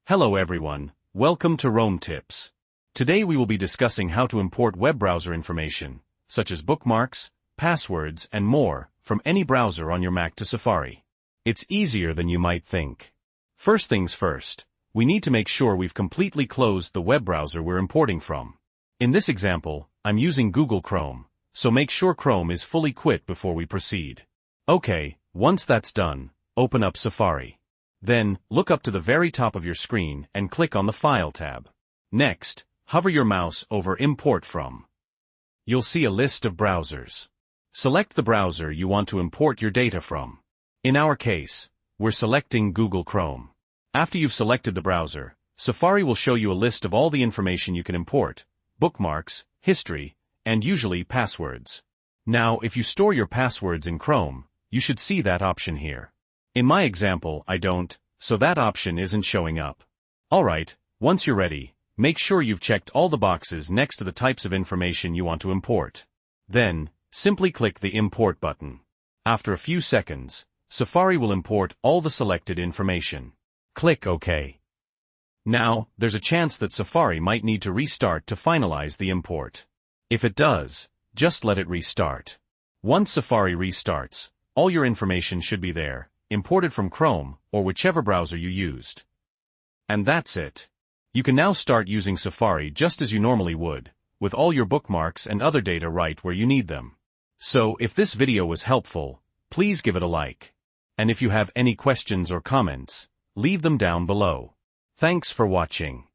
Hello everyone, welcome to Rome Tips. Today we will be discussing how to import web browser information, such as bookmarks, passwords, and more, from any browser on your Mac to Safari. It's easier than you might think. First things first, we need to make sure we've completely closed the web browser we're importing from. In this example, I'm using Google Chrome, so make sure Chrome is fully quit before we proceed. Okay, once that's done, open up Safari. Then, look up to the very top of your screen and click on the File tab. Next, hover your mouse over Import From. You'll see a list of browsers. Select the browser you want to import your data from. In our case, we're selecting Google Chrome. After you've selected the browser, Safari will show you a list of all the information you can import, bookmarks, history, and usually passwords. Now, if you store your passwords in Chrome, you should see that option here. In my example, I don't, so that option isn't showing up. Alright, once you're ready, make sure you've checked all the boxes next to the types of information you want to import. Then, simply click the Import button. After a few seconds, Safari will import all the selected information. Click OK. Now, there's a chance that Safari might need to restart to finalize the import. If it does, just let it restart. Once Safari restarts, all your information should be there, imported from Chrome or whichever browser you used. And that's it. You can now start using Safari just as you normally would, with all your bookmarks and other data right where you need them. So, if this video was helpful, please give it a like. And if you have any questions or comments, leave them down below. Thanks for watching.